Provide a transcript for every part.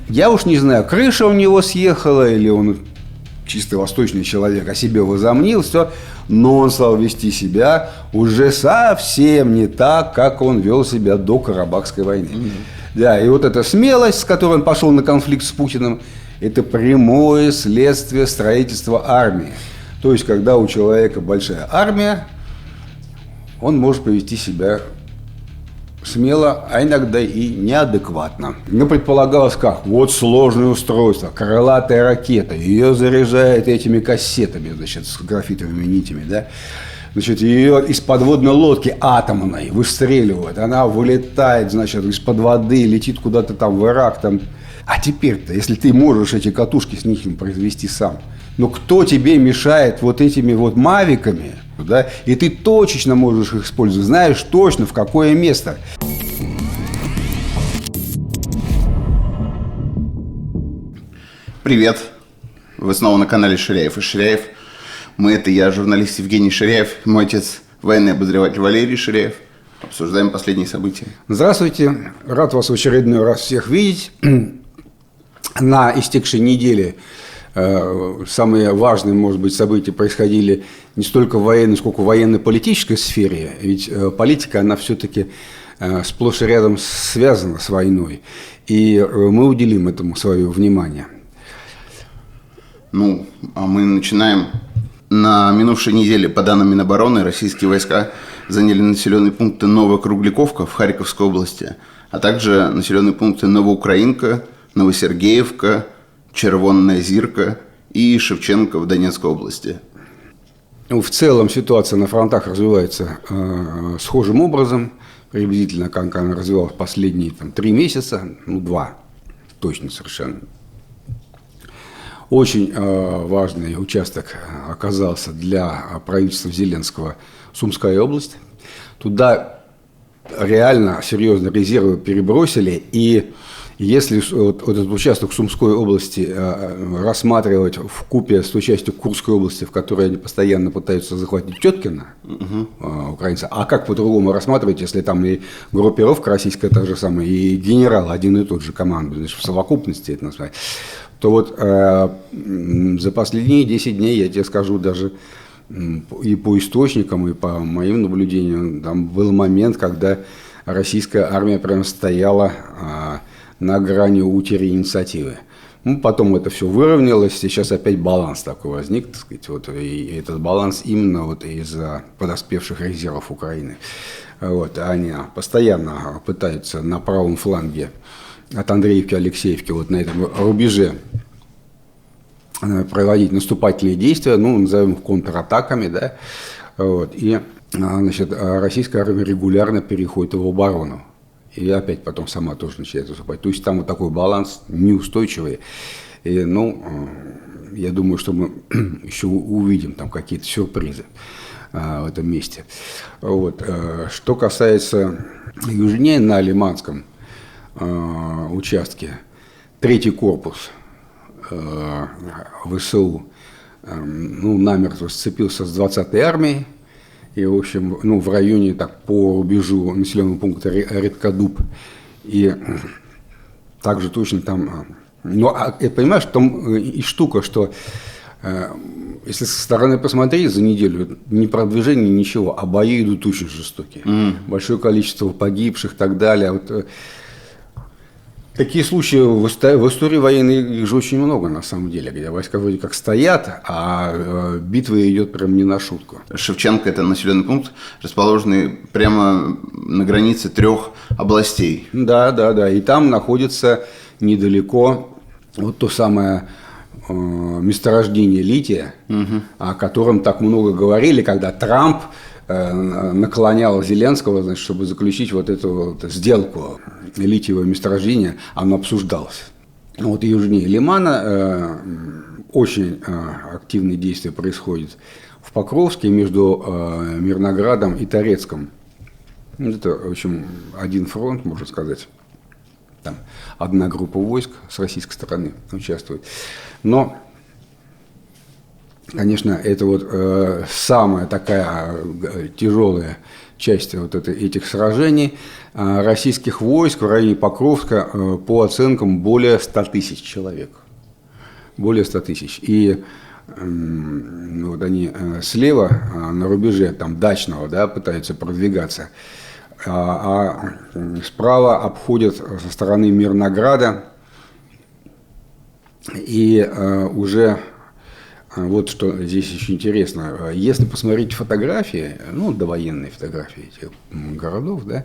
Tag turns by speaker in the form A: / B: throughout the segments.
A: Я уж не знаю, крыша у него съехала, или он чисто восточный человек о себе возомнил, все, но он стал вести себя уже совсем не так, как он вел себя до Карабахской войны. Да, и вот эта смелость, с которой он пошел на конфликт с Путиным, это прямое следствие строительства армии. То есть, когда у человека большая армия, он может повести себя смело, а иногда и неадекватно. Ну, предполагалось как? Вот сложное устройство, крылатая ракета, ее заряжают этими кассетами, значит, с графитовыми нитями, да? Значит, ее из подводной лодки атомной выстреливают, она вылетает, значит, из-под воды, летит куда-то там в Ирак, там. А теперь-то, если ты можешь эти катушки с них произвести сам, ну кто тебе мешает вот этими вот мавиками, да, и ты точечно можешь их использовать, знаешь точно в какое место.
B: Привет, вы снова на канале Ширяев и Ширяев. Это я, журналист Евгений Ширяев, мой отец, военный обозреватель Валерий Ширяев. Обсуждаем последние события.
A: Здравствуйте, рад вас в очередной раз всех видеть. На истекшей неделе самые важные, может быть, события происходили не столько в военной, сколько в военно-политической сфере. Ведь политика, она все-таки сплошь и рядом связана с войной. И мы уделим этому свое внимание.
B: Ну, а мы начинаем. На минувшей неделе, по данным Минобороны, российские войска заняли населенные пункты Новокругляковка в Харьковской области, а также населенные пункты Новоукраинка, Новосергеевка, Червонная Зирка и Шевченко в Донецкой области.
A: В целом ситуация на фронтах развивается схожим образом, приблизительно как она развивалась последние 3 месяца, 2, точно совершенно. Очень важный участок оказался для правительства Зеленского Сумская область. Туда реально серьезно резервы перебросили, и если вот этот участок Сумской области рассматривать вкупе с той частью Курской области, в которой они постоянно пытаются захватить Теткино, украинцы, а как по-другому рассматривать, если там и группировка российская та же самая, и генерал один и тот же командует, значит, в совокупности это назвать, то вот за последние 10 дней, я тебе скажу, даже и по источникам, и по моим наблюдениям, там был момент, когда российская армия прям стояла на грани утери инициативы. Ну, потом это все выровнялось, сейчас опять баланс такой возник, так сказать, вот, и этот баланс именно вот из-за подоспевших резервов Украины. Вот, они постоянно пытаются на правом фланге от Андреевки, Алексеевки, вот на этом рубеже проводить наступательные действия, ну, назовем их контратаками, да, вот, и, значит, российская армия регулярно переходит в оборону. И опять потом сама тоже начинает выступать. То есть там вот такой баланс неустойчивый. И, ну, я думаю, что мы еще увидим там какие-то сюрпризы в этом месте. Вот. Что касается южнее на Лиманском участке, 3-й корпус ВСУ намертво сцепился с 20-й армией. И, в общем, в районе, так, по рубежу населенного пункта Редкодуб. И также точно там... Ну, понимаешь, там и штука, что если со стороны посмотреть за неделю, ни продвижения, ничего, а бои идут очень жестокие. Большое количество погибших и так далее. Вот, такие случаи в истории военной, их же очень много на самом деле, где войска вроде как стоят, а битва идет прям не на шутку.
B: Шевченко – это населенный пункт, расположенный прямо на границе 3 областей.
A: Да. И там находится недалеко вот то самое месторождение лития, о котором так много говорили, когда Трамп наклонял Зеленского, значит, чтобы заключить вот эту вот сделку литиевого месторождения, оно обсуждалось. Вот южнее Лимана очень активные действия происходят в Покровске между Мирноградом и Торецком. Это, в общем, один фронт, можно сказать. Там одна группа войск с российской стороны участвует. Но, конечно, это вот самая такая тяжелая часть этих сражений российских войск в районе Покровска, по оценкам, более 100 тысяч человек. Более 100 тысяч. И вот они слева на рубеже там, Дачного, да, пытаются продвигаться, а справа обходят со стороны Мирнограда. И уже вот что здесь еще интересно. Если посмотреть фотографии, ну, довоенные фотографии этих городов, да,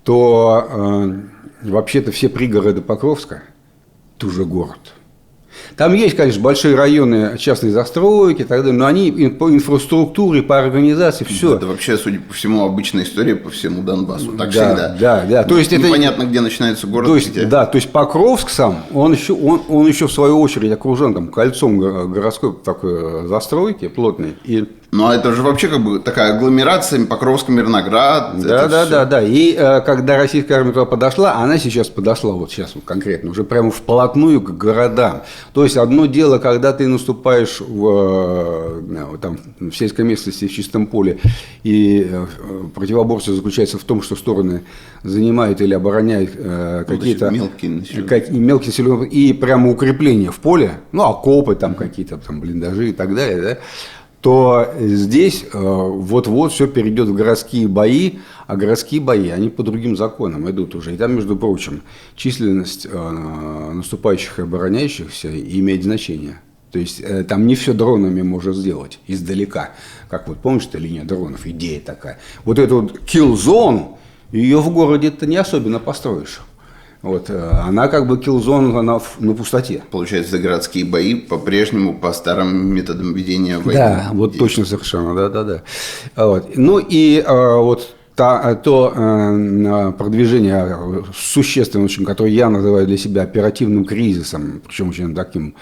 A: то вообще-то все пригороды Покровска – это уже город. Там есть, конечно, большие районы частной застройки и так далее, но они по инфраструктуре, по организации, все.
B: Это вообще, судя по всему, обычная история по всему Донбассу. Так
A: да,
B: всегда.
A: Да. То есть
B: непонятно, где начинается город.
A: То есть, да, то есть Покровск сам, он еще в свою очередь окружен там, кольцом городской такой застройки плотной.
B: Ну, а это же вообще как бы такая агломерация, Покровск, Мирноград.
A: Да. И когда российская армия туда подошла, она сейчас подошла, вот сейчас вот конкретно, уже прямо вплотную к городам. То есть, одно дело, когда ты наступаешь в сельской местности, в чистом поле, и противоборство заключается в том, что стороны занимают или обороняют какие-то
B: мелкие
A: населенные и прямо укрепления в поле, ну, окопы там какие-то, там, блиндажи и так далее, да, то здесь вот-вот все перейдет в городские бои, а городские бои, они по другим законам идут уже. И там, между прочим, численность наступающих и обороняющихся имеет значение. То есть там не все дронами можно сделать издалека. Как вот помнишь, эта линия дронов, идея такая. Вот эту вот kill-zone, ее в городе-то не особенно построишь. Вот, она как бы киллзон, она на пустоте.
B: Получается, городские бои по-прежнему по старым методам ведения войны.
A: Да, вот точно совершенно, да. Вот. Ну и вот то продвижение существенное, очень, которое я называю для себя оперативным кризисом, причем очень таким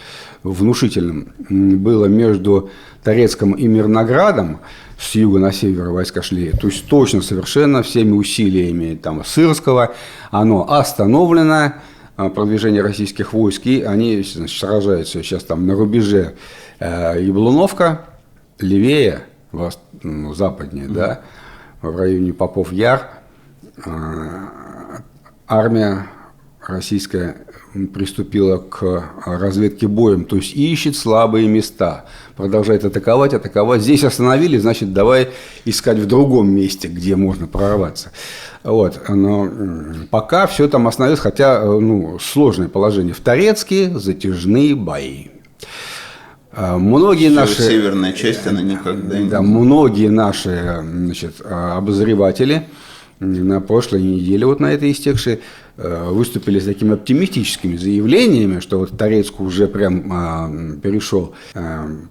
A: внушительным, было между Торецком и Мирноградом. С юга на север войска шли, то есть точно совершенно всеми усилиями там, Сырского, оно остановлено, продвижение российских войск, и они, значит, сражаются сейчас там на рубеже Яблуновка, левее, западнее, да, в районе Попов-Яр, армия российская приступила к разведке боем, то есть ищет слабые места, продолжает атаковать. Здесь остановили, значит, давай искать в другом месте, где можно прорваться. Вот. Но пока все там остановилось, хотя сложное положение. В Торецке затяжные бои. Многие наши,
B: северная часть, она никогда не...
A: Да, многие наши, значит, обозреватели на прошлой неделе, вот на этой истекшей, выступили с такими оптимистическими заявлениями, что вот Торецк уже прям перешел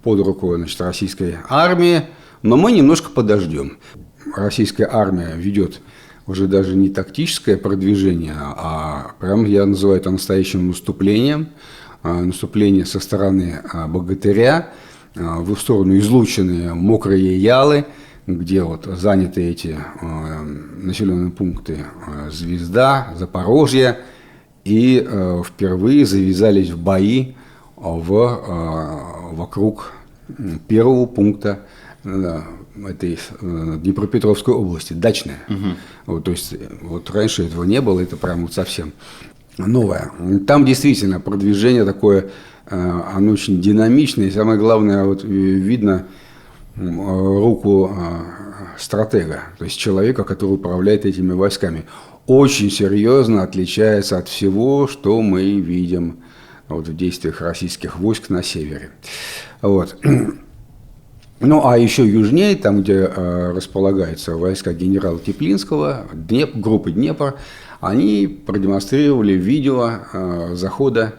A: под руку, значит, российской армии, но мы немножко подождем. Российская армия ведет уже даже не тактическое продвижение, а прям я называю это настоящим наступлением. Наступление со стороны Богатыря в сторону излученные мокрые Ялы, где вот заняты эти населенные пункты Звезда, Запорожье, и впервые завязались в бои вокруг первого пункта этой Днепропетровской области, Дачная. Вот, то есть вот раньше этого не было, это прям вот совсем новое. Там действительно продвижение такое, оно очень динамичное, и самое главное, вот видно руку стратега, то есть человека, который управляет этими войсками. Очень серьезно отличается от всего, что мы видим вот в действиях российских войск на севере. Вот. Ну, а еще южнее, там, где располагаются войска генерала Теплинского, группы Днепр, они продемонстрировали видео захода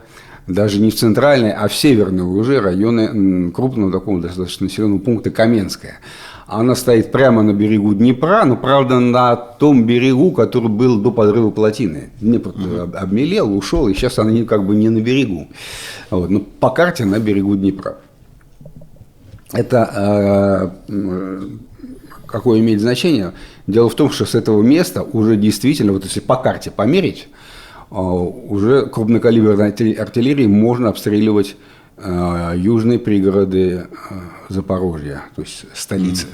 A: даже не в центральные, а в северные уже районы крупного такого достаточно населенного пункта Каменская. Она стоит прямо на берегу Днепра, но, правда, на том берегу, который был до подрыва плотины. Днепр обмелел, ушел, и сейчас она как бы не на берегу. Вот, но по карте на берегу Днепра. Это какое имеет значение? Дело в том, что с этого места уже действительно, вот если по карте померить, уже крупнокалиберной артиллерией можно обстреливать южные пригороды Запорожья, то есть столицы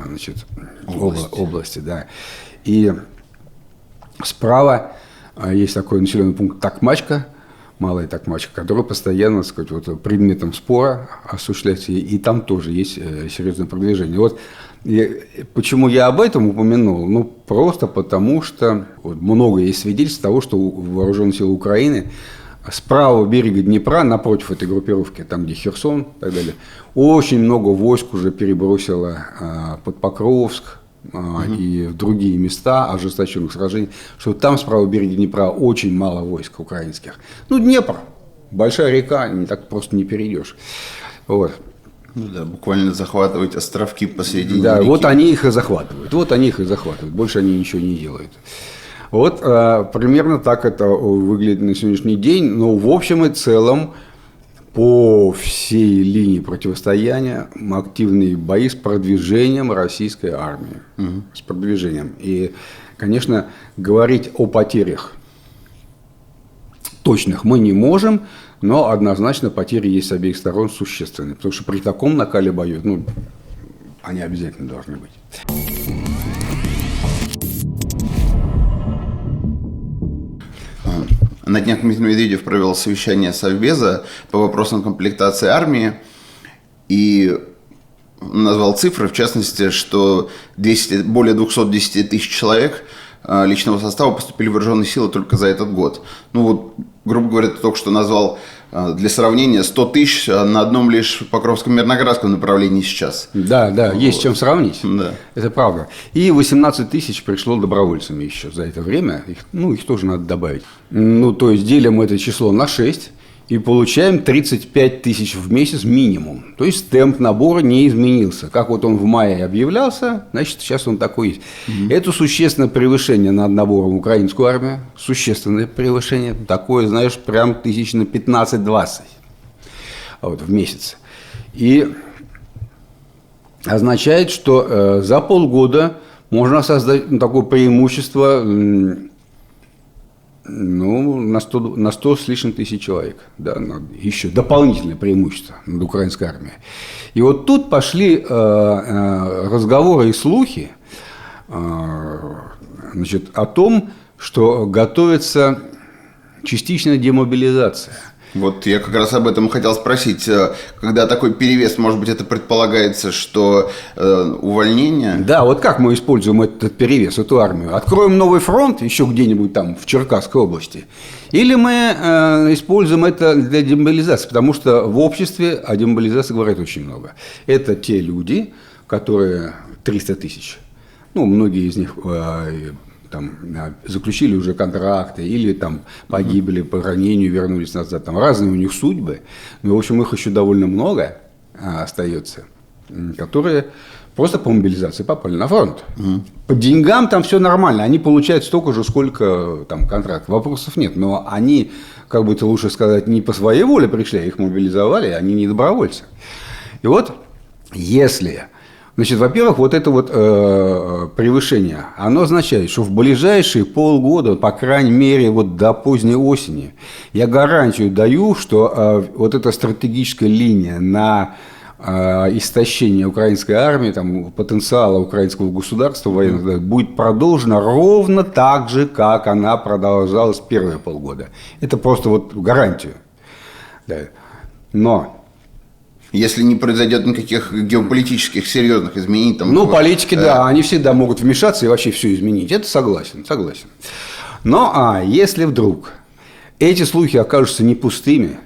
A: значит, области. Да. И справа есть такой населенный пункт Токмачка, Малая Токмачка, который постоянно, так сказать, вот, предметом спора осуществляется, и там тоже есть серьезное продвижение. Вот почему я об этом упомянул? Ну, просто потому, что вот, много есть свидетельств того, что вооруженные силы Украины с правого берега Днепра, напротив этой группировки, там, где Херсон и так далее, очень много войск уже перебросило под Покровск и в другие места ожесточенных сражений, что там с правого берега Днепра очень мало войск украинских. Ну, Днепр, большая река, не так просто не перейдешь. Вот.
B: Ну да, буквально захватывать островки посередине
A: Да,
B: реки.
A: вот они их и захватывают. Больше они ничего не делают. Вот примерно так это выглядит на сегодняшний день. Но в общем и целом по всей линии противостояния активные бои с продвижением российской армии. С продвижением. И, конечно, говорить о потерях точных мы не можем, но однозначно потери есть с обеих сторон существенные. Потому что при таком накале боев, ну, они обязательно должны быть.
B: На днях Дмитрий Медведев провел совещание Совбеза по вопросам комплектации армии и назвал цифры, в частности, что более 210 тысяч человек личного состава поступили в вооруженные силы только за этот год. Ну вот, грубо говоря, ты только что назвал для сравнения 100 тысяч на одном лишь Покровском-Мирноградском направлении сейчас.
A: Да, вот. Есть чем сравнить.
B: Да.
A: Это правда. И 18 тысяч пришло добровольцами еще за это время. Их тоже надо добавить. Ну, то есть делим это число на 6 и получаем 35 тысяч в месяц минимум. То есть темп набора не изменился. Как вот он в мае объявлялся, значит, сейчас он такой есть. Это существенное превышение над набором в украинскую армию. Существенное превышение. Такое, знаешь, прям тысяч на 15-20 вот, в месяц. И означает, что за полгода можно создать такое преимущество, ну, на 100 с лишним тысяч человек. Да, еще дополнительное преимущество над украинской армией. И вот тут пошли разговоры и слухи значит, о том, что готовится частичная демобилизация.
B: Вот я как раз об этом хотел спросить. Когда такой перевес, может быть, это предполагается, что увольнение?
A: Да, вот как мы используем этот перевес, эту армию? Откроем новый фронт еще где-нибудь там в Черкасской области? Или мы используем это для демобилизации? Потому что в обществе о демобилизации говорят очень много. Это те люди, которые 300 тысяч, ну, многие из них там, заключили уже контракты или там погибли по ранению, вернулись назад. Там разные у них судьбы. Но, в общем, их еще довольно много остается, которые просто по мобилизации попали на фронт. По деньгам там все нормально. Они получают столько же, сколько там контракт. Вопросов нет. Но они, как бы это лучше сказать, не по своей воле пришли, их мобилизовали, они не добровольцы. И вот если... Значит, во-первых, вот это вот превышение, оно означает, что в ближайшие полгода, по крайней мере, вот до поздней осени, я гарантию даю, что вот эта стратегическая линия на истощение украинской армии, там, потенциала украинского государства военного будет продолжена ровно так же, как она продолжалась первые полгода. Это просто вот гарантию. Да. Но...
B: Если не произойдет никаких геополитических серьезных изменений. Там,
A: ну, политики, да, они всегда могут вмешаться и вообще все изменить. Это согласен. Но если вдруг эти слухи окажутся не пустыми,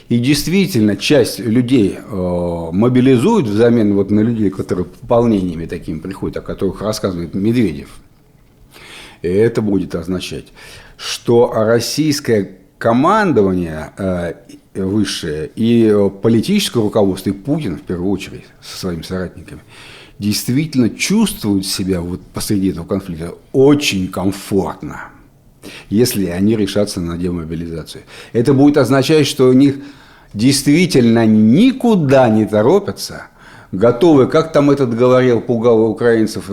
A: и действительно часть людей мобилизуют взамен вот на людей, которые пополнениями такими приходят, о которых рассказывает Медведев, и это будет означать, что российское командование высшее и политическое руководство, и Путин в первую очередь со своими соратниками, действительно чувствуют себя вот посреди этого конфликта очень комфортно, если они решатся на демобилизацию. Это будет означать, что у них действительно никуда не торопятся, готовы, как там этот говорил, пугал украинцев,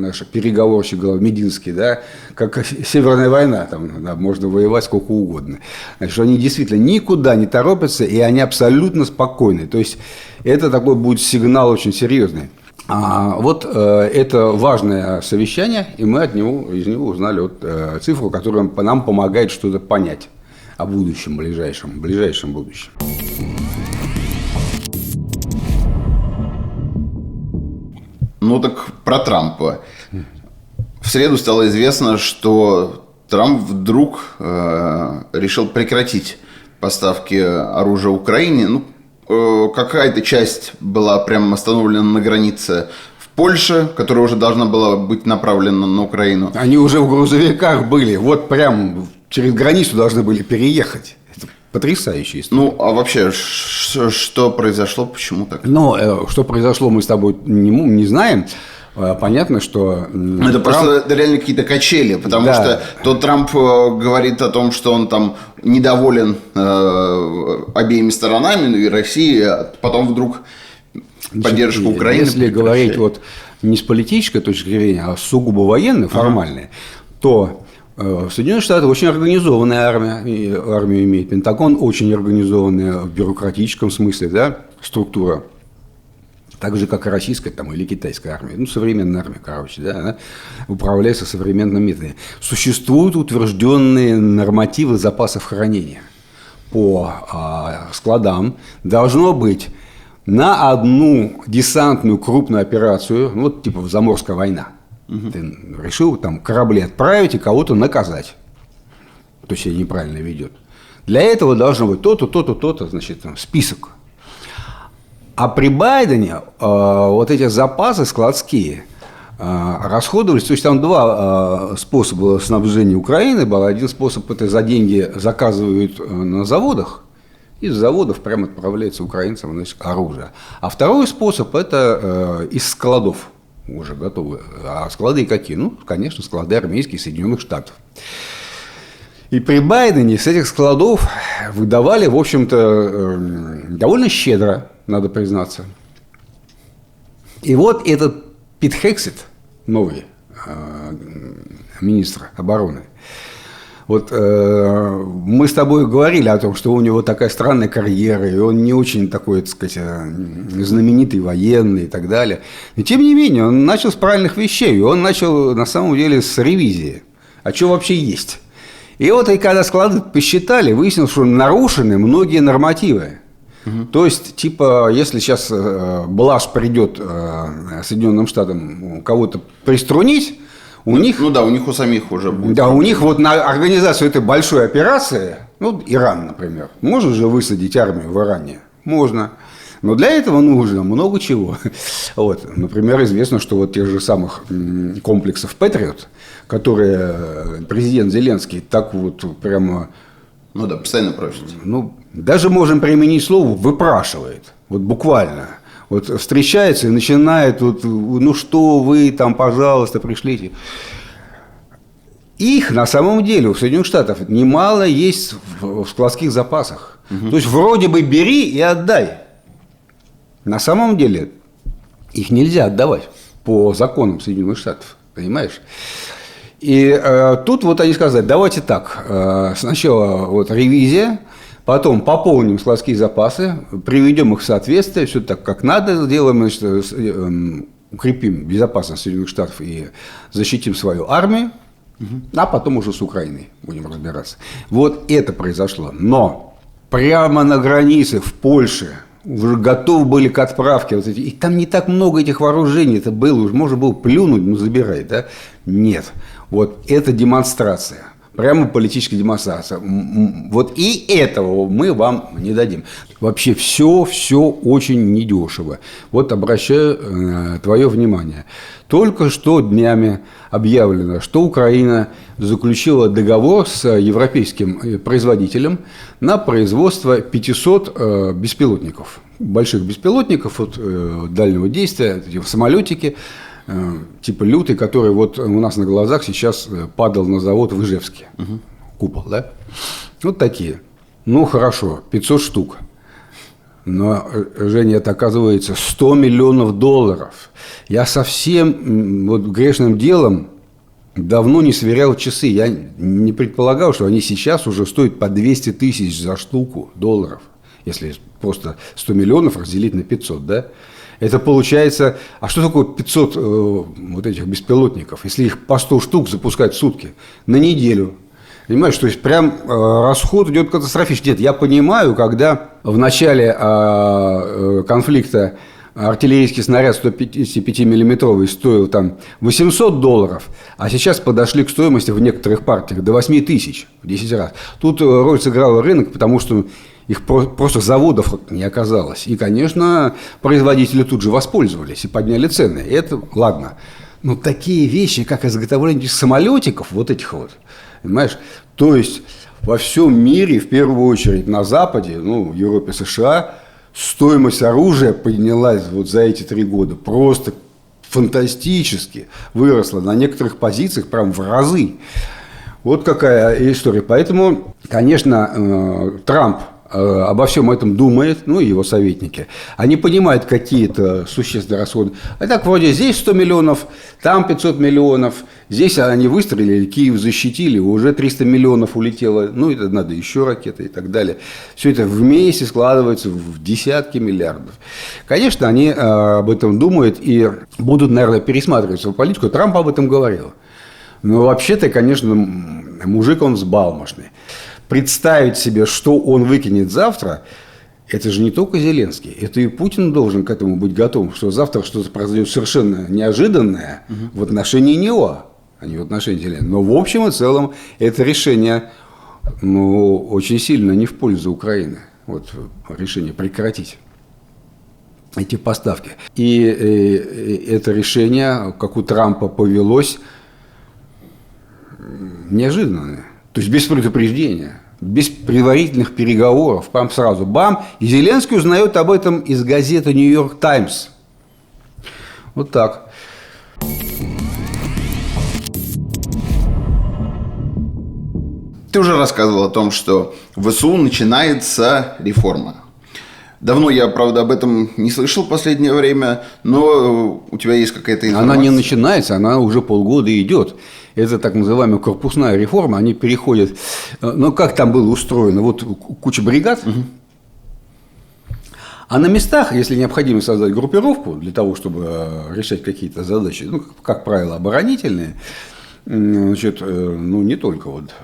A: наш переговорщик Мединский, да, как Северная война, там да, можно воевать сколько угодно. Значит, они действительно никуда не торопятся, и они абсолютно спокойны. То есть это такой будет сигнал очень серьезный. Это важное совещание, и мы из него узнали цифру, которая нам помогает что-то понять о будущем, ближайшем будущем.
B: Ну так про Трампа. В среду стало известно, что Трамп вдруг решил прекратить поставки оружия Украине. Какая-то часть была прям остановлена на границе в Польше, которая уже должна была быть направлена на Украину.
A: Они уже в грузовиках были, вот прям через границу должны были переехать. Это потрясающая история.
B: Ну, а вообще, что произошло, почему так?
A: Что произошло, мы с тобой не знаем. Понятно, что...
B: Это просто реально какие-то качели, потому что то Трамп говорит о том, что он там недоволен обеими сторонами, и Россией, а потом вдруг поддержка Украины.
A: Если говорить не с политической точки зрения, а сугубо военной, формальной, то Соединенные Штаты очень организованная армию имеет. Пентагон очень организованная в бюрократическом смысле, да, структура. Так же, как и российская или китайская армия. Современная армия, она управляется современными методами. Существуют утвержденные нормативы запасов хранения. По складам должно быть на одну десантную крупную операцию, типа заморская война. Ты решил корабли отправить и кого-то наказать, кто себя неправильно ведет. Для этого должно быть то-то, то-то, то-то, список. А при Байдене эти запасы складские расходовались, то есть там два способа снабжения Украины было. Один способ – это за деньги заказывают на заводах, и с заводов прямо отправляется украинцам оружие. А второй способ – это из складов уже готовы. А склады какие? Конечно, склады армейские Соединенных Штатов. И при Байдене с этих складов выдавали, в общем-то, довольно щедро, надо признаться. И этот Пит Хексет, новый министр обороны, мы с тобой говорили о том, что у него такая странная карьера, и он не очень такой, так сказать, знаменитый военный и так далее. И тем не менее, он начал с правильных вещей, и он начал, на самом деле, с ревизии. А что вообще есть? И когда склады посчитали, выяснилось, что нарушены многие нормативы. То есть, если сейчас блажь придет Соединенным Штатам кого-то приструнить, у них
B: у самих уже будет.
A: Да, у них на организацию этой большой операции, Иран, например, можно же высадить армию в Иране? Можно. Но для этого нужно много чего. Например, известно, что тех же самых комплексов «Патриот», которые президент Зеленский так прямо...
B: постоянно просит.
A: Даже можем применить слово «выпрашивает». Буквально. Встречается и начинает, что вы там, пожалуйста, пришлите. Их на самом деле у Соединенных Штатов немало есть в складских запасах. То есть, вроде бы бери и отдай. На самом деле их нельзя отдавать по законам Соединенных Штатов. Понимаешь? И тут они сказали, давайте так, сначала ревизия, потом пополним складские запасы, приведем их в соответствие, все так, как надо, сделаем, укрепим безопасность Соединенных Штатов и защитим свою армию, а потом уже с Украиной будем разбираться. Это произошло. Но прямо на границе в Польше уже готовы были к отправке. И там не так много этих вооружений, это было, уже можно было плюнуть, забирай, да? Нет. Это демонстрация. Прямо политическая демонстрация. И этого мы вам не дадим. Вообще все очень недешево. Обращаю твое внимание. Только что днями объявлено, что Украина заключила договор с европейским производителем на производство 500 беспилотников. Больших беспилотников дальнего действия, самолетики, типа «Лютый», который у нас на глазах сейчас падал на завод в Ижевске. Купол, да? Такие. Хорошо, 500 штук. Но, Женя, это оказывается $100 миллионов. Я совсем вот грешным делом давно не сверял часы. Я не предполагал, что они сейчас уже стоят по 200 тысяч за штуку долларов. Если просто 100 миллионов разделить на 500, да? Это получается... А что такое 500 вот этих беспилотников, если их по 100 штук запускать в сутки? На неделю. Понимаешь, то есть прям расход идет катастрофический. Нет, я понимаю, когда в начале конфликта артиллерийский снаряд 155-миллиметровый стоил там $800, а сейчас подошли к стоимости в некоторых партиях до 8 тысяч в 10 раз. Тут роль сыграл рынок, потому что их просто заводов не оказалось. И, конечно, производители тут же воспользовались и подняли цены. И это ладно. Но такие вещи, как изготовление самолетиков, вот этих вот, понимаешь, то есть во всем мире, в первую очередь на Западе, ну, в Европе, США, стоимость оружия поднялась вот за эти 3 года просто фантастически выросла на некоторых позициях прям в разы. Вот какая история. Поэтому, конечно, Трамп обо всем этом думает, ну и его советники. Они понимают какие-то существенные расходы. А так вроде здесь 100 миллионов, там 500 миллионов. Здесь они выстрелили, Киев защитили, уже 300 миллионов улетело. Ну, это надо еще ракеты и так далее. Все это вместе складывается в десятки миллиардов. Конечно, они об этом думают и будут, наверное, пересматривать свою политику. Трамп об этом говорил. Но вообще-то, конечно, мужик он взбалмошный. Представить себе, что он выкинет завтра, это же не только Зеленский, это и Путин должен к этому быть готов, что завтра что-то произойдет совершенно неожиданное в отношении него, а не в отношении Зеленского. Но в общем и целом это решение, ну, очень сильно не в пользу Украины. Вот решение прекратить эти поставки. И это решение, как у Трампа повелось, неожиданное. То есть без предупреждения, без предварительных переговоров, прям сразу бам. И Зеленский узнает об этом из газеты «Нью-Йорк Таймс». Вот так.
B: Ты уже рассказывал о том, что в ВСУ начинается реформа. Давно я, правда, об этом не слышал в последнее время, но у тебя есть какая-то информация?
A: Она не начинается, она уже полгода идет. Это так называемая корпусная реформа. Они переходят... Ну, как там было устроено? Вот куча бригад. А на местах, если необходимо создать группировку для того, чтобы решать какие-то задачи, ну, как правило, оборонительные, значит, ну, не только вот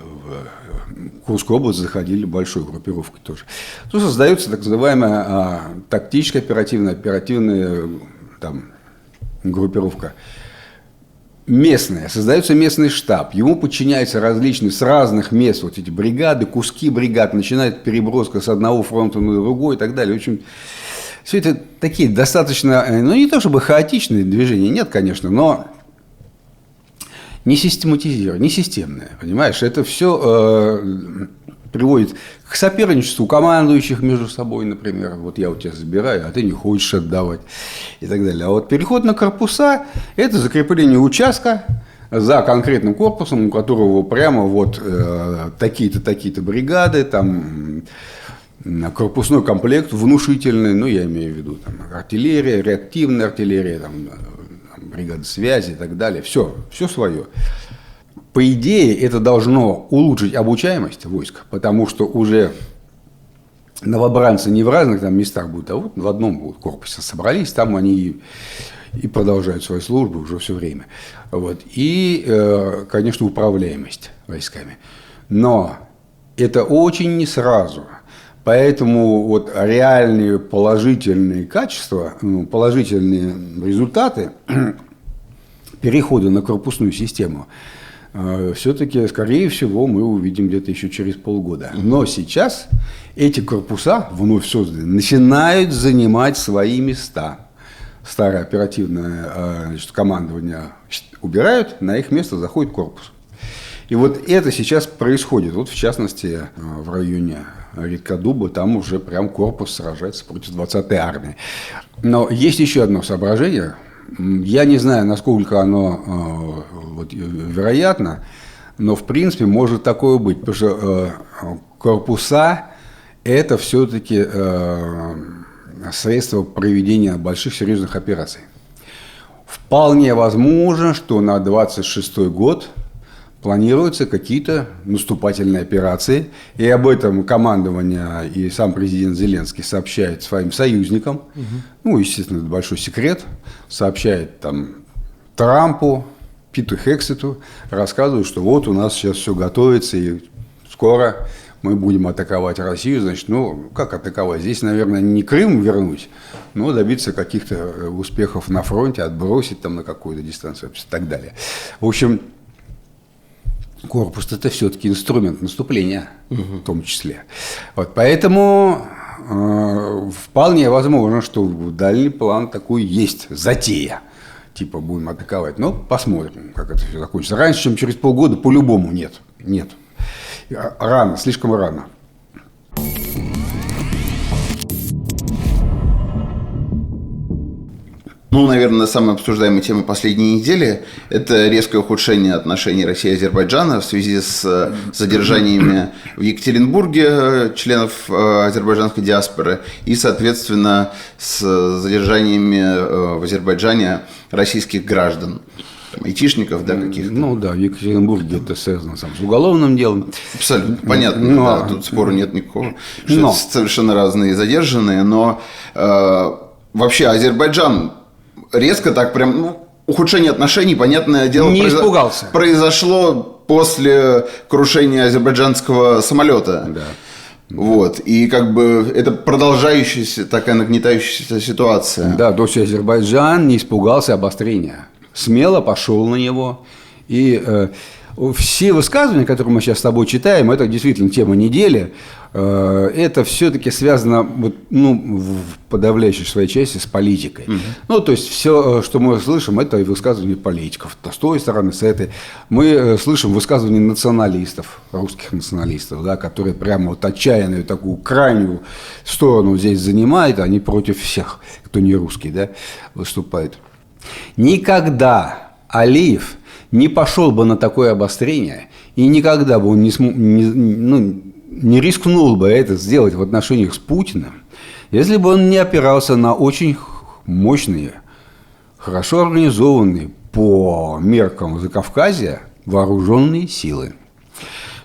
A: в Курскую область заходили большой группировкой тоже, то создается так называемая тактическая оперативная там, группировка. Местная, создается местный штаб, ему подчиняются различные, с разных мест вот эти бригады, куски бригад, начинает переброска с одного фронта на другой и так далее. В общем, все это такие достаточно, ну не то чтобы хаотичные движения, нет, конечно, но не систематизированные, не системные, понимаешь, это все приводит к соперничеству командующих между собой, например. Вот я у тебя забираю, а ты не хочешь отдавать и так далее. А вот переход на корпуса – это закрепление участка за конкретным корпусом, у которого прямо вот такие-то, такие-то бригады, там корпусной комплект внушительный, ну, я имею в виду там, артиллерия, реактивная артиллерия, там, бригады связи и так далее. Все свое. По идее, это должно улучшить обучаемость войск, потому что уже новобранцы не в разных там местах будут, а вот в одном будут корпусе собрались, там они и продолжают свою службу уже все время. Вот. И, конечно, управляемость войсками. Но это очень не сразу. Поэтому вот реальные положительные качества, положительные результаты перехода на корпусную систему все-таки, скорее всего, мы увидим где-то еще через полгода. Но сейчас эти корпуса, вновь созданные, начинают занимать свои места. Старое оперативное командование убирают, на их место заходит корпус. И вот это сейчас происходит. Вот в частности, в районе Редкодуба, там уже прям корпус сражается против 20-й армии. Но есть еще одно соображение. Я не знаю, насколько оно вот, вероятно, но в принципе может такое быть, потому что корпуса – это все-таки средства проведения больших серьезных операций. Вполне возможно, что на 26 год планируются какие-то наступательные операции, и об этом командование и сам президент Зеленский сообщает своим союзникам. Ну, естественно, это большой секрет. Сообщает там Трампу, Питу Хексету, рассказывают, что вот у нас сейчас все готовится, и скоро мы будем атаковать Россию. Значит, ну, как атаковать? Здесь, наверное, не Крым вернуть, но добиться каких-то успехов на фронте, отбросить там на какую-то дистанцию и так далее. В общем, корпус – это все-таки инструмент наступления, в том числе. Вот, поэтому вполне возможно, что дальний план такой есть, затея. Типа будем атаковать. Но посмотрим, как это все закончится. Раньше, чем через полгода, по-любому нет. Нет. Рано, слишком рано.
B: Ну, наверное, самая обсуждаемая тема последней недели – это резкое ухудшение отношений России и Азербайджана в связи с задержаниями в Екатеринбурге членов азербайджанской диаспоры и, соответственно, с задержаниями в Азербайджане российских граждан. Айтишников, да, каких-то.
A: Ну да, в Екатеринбурге это связано с уголовным делом.
B: Абсолютно понятно, да, тут спора нет никакого. Что это совершенно разные задержанные, но вообще Азербайджан резко так прям, ну, ухудшение отношений, понятное дело,
A: не испугался.
B: Произошло после крушения азербайджанского самолета.
A: Да.
B: Вот. И как бы это продолжающаяся такая нагнетающаяся ситуация.
A: Да, то есть Азербайджан не испугался обострения. Смело пошел на него. И все высказывания, которые мы сейчас с тобой читаем, это действительно тема недели. Это все-таки связано в подавляющей своей части с политикой. Ну, то есть все, что мы слышим, это высказывания политиков. С той стороны, с этой. Мы слышим высказывания националистов, русских националистов, да, которые прямо вот отчаянную такую крайнюю сторону здесь занимают. Они против всех, кто не русский, да, выступают. Никогда Алиев не пошел бы на такое обострение, и никогда бы он не рискнул бы это сделать в отношениях с Путиным, если бы он не опирался на очень мощные, хорошо организованные по меркам Закавказья вооруженные силы.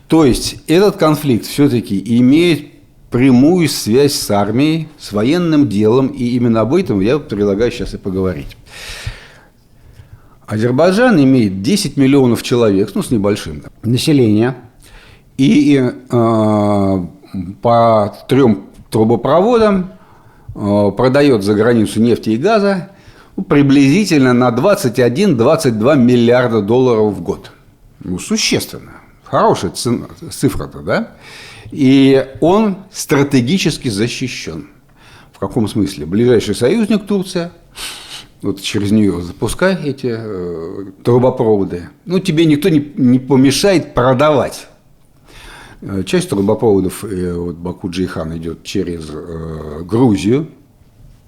A: То есть этот конфликт все-таки имеет прямую связь с армией, с военным делом, и именно об этом я предлагаю сейчас и поговорить. Азербайджан имеет 10 миллионов человек, ну, с небольшим населения, и по 3 трубопроводам продает за границу нефти и газа приблизительно на 21-22 миллиарда долларов в год. Ну, существенно. Хорошая цифра-то, да? И он стратегически защищен. В каком смысле? Ближайший союзник Турция. Вот через нее запускай эти трубопроводы. Ну, тебе никто не помешает продавать. Часть трубопроводов, вот Баку-Джейхан идет через Грузию.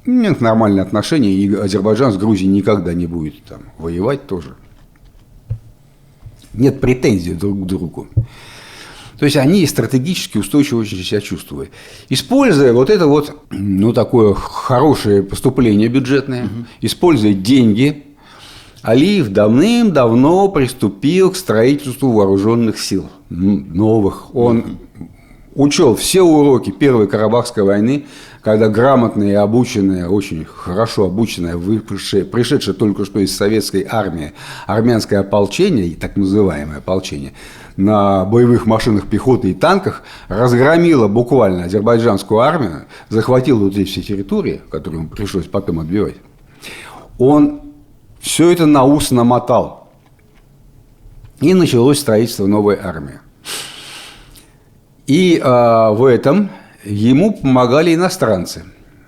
A: Нет нормальные отношения, и Азербайджан с Грузией никогда не будет там воевать тоже. Нет претензий друг к другу. То есть они стратегически устойчиво очень себя чувствуют. Используя вот это вот, ну, такое хорошее поступление бюджетное, используя деньги, Алиев давным-давно приступил к строительству вооруженных сил новых. Он учел все уроки Первой Карабахской войны, когда грамотная, обученная, очень хорошо обученная, пришедшая только что из советской армии, армянское ополчение, так называемое ополчение, на боевых машинах пехоты и танках разгромила буквально азербайджанскую армию, захватила вот эти все территории, которые ему пришлось потом отбивать. Он все это на ус намотал. И началось строительство новой армии. И в этом ему помогали иностранцы.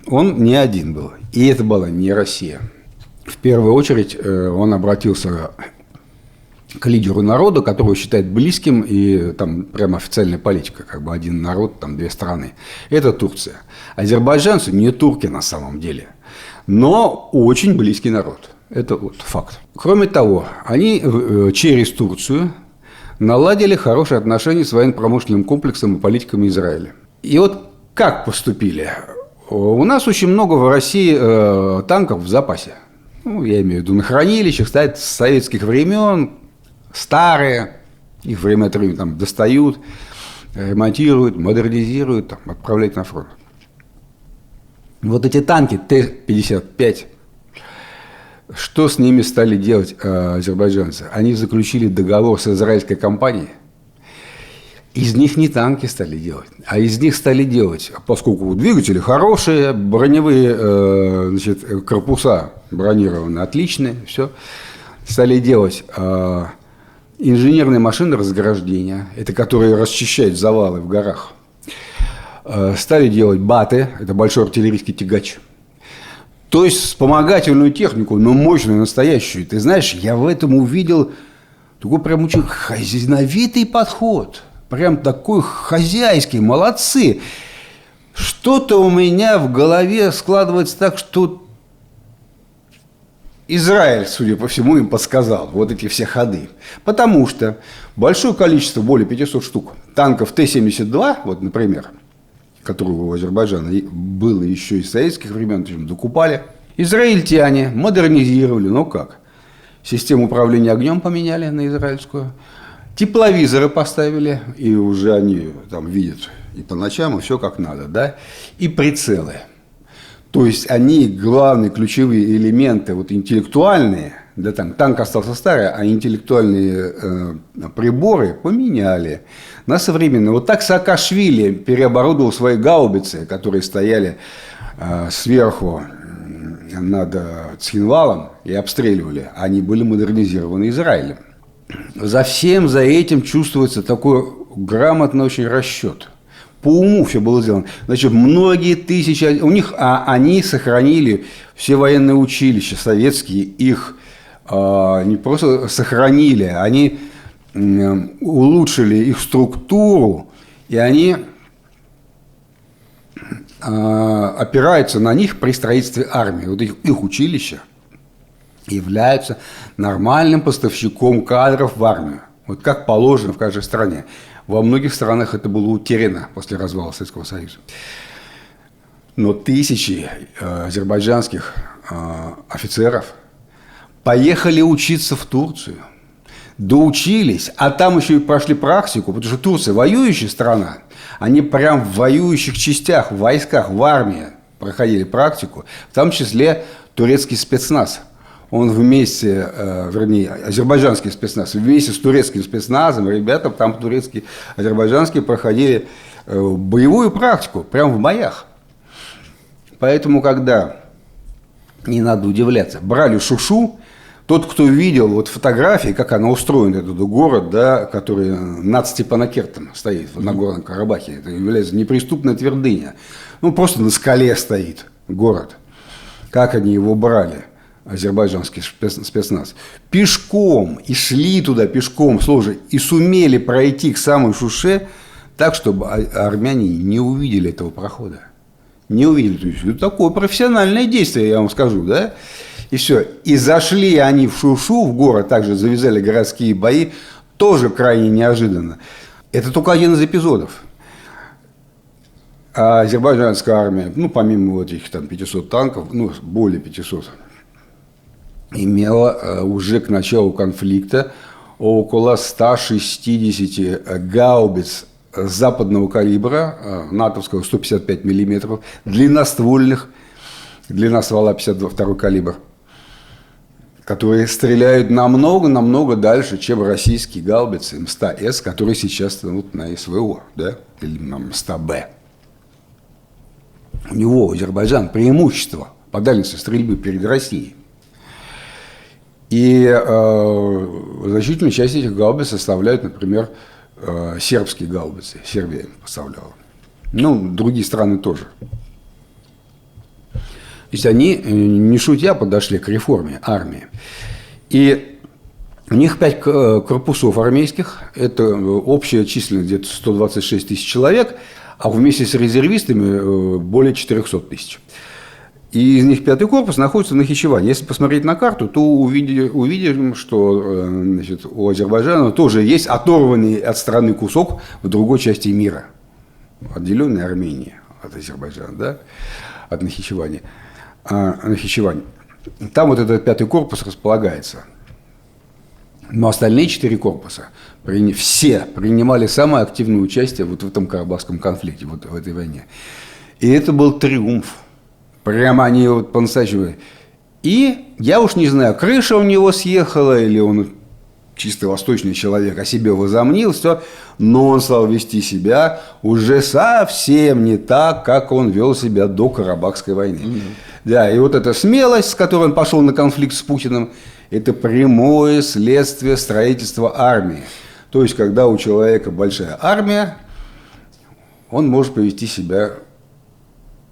A: Он не один был. И это была не Россия. В первую очередь он обратился к лидеру народа, которого считает близким, и там прямо официальная политика, как бы один народ, там 2 страны. Это Турция. Азербайджанцы не турки на самом деле, но очень близкий народ. Это вот факт. Кроме того, они через Турцию наладили хорошие отношения с военно-промышленным комплексом и политиками Израиля. И вот как поступили? У нас очень много в России танков в запасе. Ну, я имею в виду на хранилищах, стоят с советских времен, старые, их время от времени там достают, ремонтируют, модернизируют, там, отправляют на фронт. Вот эти танки Т-55, что с ними стали делать азербайджанцы? Они заключили договор с израильской компанией. Из них не танки стали делать, а из них стали делать, поскольку двигатели хорошие, броневые значит, корпуса бронированы отличные, все, стали делать инженерные машины разграждения, это которые расчищают завалы в горах. Стали делать БАТы, это большой артиллерийский тягач. То есть вспомогательную технику, но мощную, настоящую. Ты знаешь, я в этом увидел такой прям очень хозяйновитый подход. Прям такой хозяйский, молодцы. Что-то у меня в голове складывается так, что Израиль, судя по всему, им подсказал вот эти все ходы. Потому что большое количество, более 500 штук, танков Т-72, вот, например, которые у Азербайджана было еще из советских времен, докупали, израильтяне модернизировали, ну как, систему управления огнем поменяли на израильскую, тепловизоры поставили, и уже они там видят и по ночам, и все как надо, да, и прицелы. То есть они, главные ключевые элементы, вот интеллектуальные, да, танк остался старый, а интеллектуальные приборы поменяли на современные. Вот так Саакашвили переоборудовал свои гаубицы, которые стояли сверху над Цхинвалом и обстреливали. Они были модернизированы Израилем. За всем за этим чувствуется такой грамотный очень расчет. По уму все было сделано. Значит, многие тысячи... У них они сохранили все военные училища советские, их не просто сохранили, они улучшили их структуру, и они опираются на них при строительстве армии. Вот их училища являются нормальным поставщиком кадров в армию. Вот как положено в каждой стране. Во многих странах это было утеряно после развала Советского Союза. Но тысячи азербайджанских офицеров поехали учиться в Турцию, доучились, а там еще и прошли практику, потому что Турция воюющая страна, они прям в воюющих частях, в войсках, в армии проходили практику, в том числе турецкий спецназ. Он вместе, вернее, азербайджанский спецназ, вместе с турецким спецназом, ребята там турецкие, азербайджанские проходили боевую практику, прямо в боях. Поэтому, когда, не надо удивляться, брали Шушу, тот, кто видел вот фотографии, как она устроена, этот город, да, который над Степанакертом стоит, в Нагорном Карабахе, это является неприступная твердыня. Ну, просто на скале стоит город. Как они его брали? Азербайджанский спецназ, пешком, и шли туда пешком, слушай, и сумели пройти к самой Шуше так, чтобы армяне не увидели этого прохода. Не увидели. То есть, это такое профессиональное действие, я вам скажу, да? И все. И зашли они в Шушу, в город, также завязали городские бои, тоже крайне неожиданно. Это только один из эпизодов. А азербайджанская армия, ну, помимо вот этих там 500 танков, ну, более 500, имела уже к началу конфликта около 160 гаубиц западного калибра, натовского 155 мм, длинноствольных, длина ствола 52 калибр, которые стреляют намного дальше, чем российские гаубицы М100С, которые сейчас станут на СВО, да, или на М100Б. У него, Азербайджан, преимущество по дальности стрельбы перед Россией. И значительную часть этих гаубиц составляют, например, сербские гаубицы. Сербия им поставляла. Ну, другие страны тоже. То есть они, не шутя, подошли к реформе армии. И у них 5 корпусов армейских. Это общая численность где-то 126 тысяч человек, а вместе с резервистами более 400 тысяч. И из них 5-й корпус находится в Нахичеване. Если посмотреть на карту, то увидим, что, значит, у Азербайджана тоже есть оторванный от страны кусок в другой части мира, отделенный Арменией. от Азербайджана, да, от Нахичевани. Нахичевань. Там вот этот 5-й корпус располагается. Но остальные 4 корпуса все принимали самое активное участие вот в этом Карабахском конфликте, вот в этой войне. И это был триумф. Прямо они вот по-настоящему. И я уж не знаю, крыша у него съехала, или он чисто восточный человек, о себе возомнил, все, но он стал вести себя уже совсем не так, как он вел себя до Карабахской войны. Да, и вот эта смелость, с которой он пошел на конфликт с Путиным, это прямое следствие строительства армии. То есть, когда у человека большая армия, он может повести себя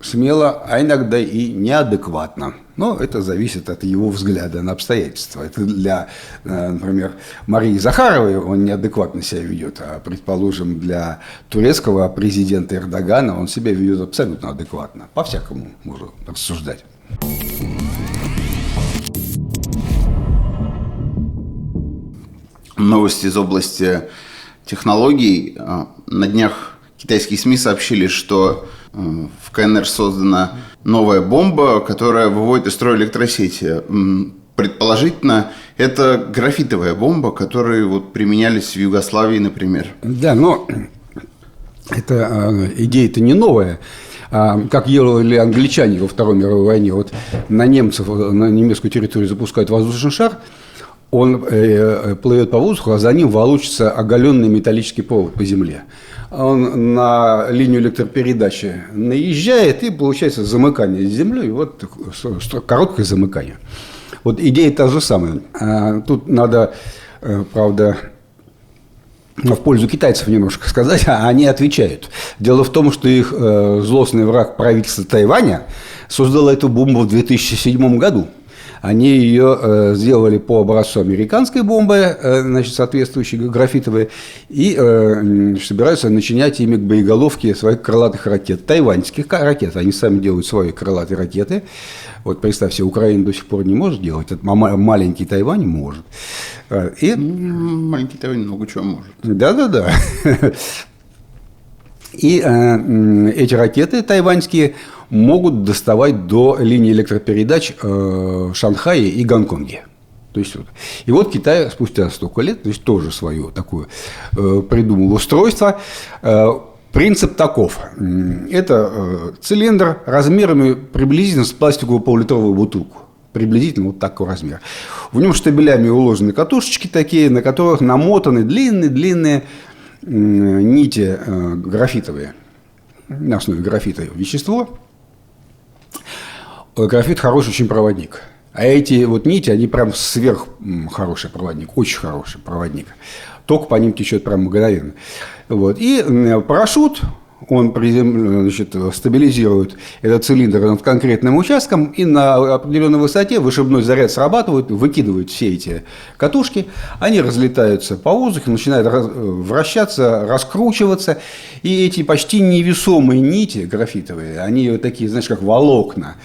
A: смело, а иногда и неадекватно. Но это зависит от его взгляда на обстоятельства. Это для, например, Марии Захаровой он неадекватно себя ведет, а, предположим, для турецкого президента Эрдогана он себя ведет абсолютно адекватно. По-всякому можно рассуждать.
B: Новости из области технологий. На днях китайские СМИ сообщили, что в КНР создана новая бомба, которая выводит из строя электросети. Предположительно, это графитовая бомба, которые вот применялись в Югославии, например.
A: Да, но эта идея-то не новая. Как делали англичане во Второй мировой войне. Вот на немцев, на немецкую территорию запускают воздушный шар, он плывет по воздуху, а за ним волочится оголенный металлический провод по земле. Он на линию электропередачи наезжает, и получается замыкание с землей, вот короткое замыкание. Вот идея та же самая. Тут надо, правда, в пользу китайцев немножко сказать, а они отвечают. Дело в том, что их злостный враг правительства Тайваня создал эту бомбу в 2007 году. Они ее сделали по образцу американской бомбы, значит, соответствующей графитовой, и собираются начинять ими к боеголовке своих крылатых ракет, тайваньских ракет. Они сами делают свои крылатые ракеты. Вот представьте, Украина до сих пор не может делать, а маленький Тайвань может.
B: Маленький Тайвань много чего может.
A: Да. И эти ракеты тайваньские могут доставать до линии электропередач в Шанхае и Гонконге. То есть, вот. И вот Китай спустя столько лет, то есть, тоже свое такое придумал устройство. Принцип таков. Это цилиндр размерами приблизительно с пластиковую полулитровую бутылку. Приблизительно вот такого размера. В нем штабелями уложены катушечки такие, на которых намотаны длинные нити графитовые, на основе графита вещество. Графит хороший очень проводник. А эти вот нити, они прям сверх хороший проводник, очень хороший проводник. Ток по ним течет прям мгновенно. Вот. И парашют, он стабилизирует этот цилиндр над конкретным участком, и на определенной высоте вышибной заряд срабатывает, выкидывает все эти катушки, они разлетаются по воздуху, начинают вращаться, раскручиваться, и эти почти невесомые нити графитовые, они вот такие, знаешь, как волокна,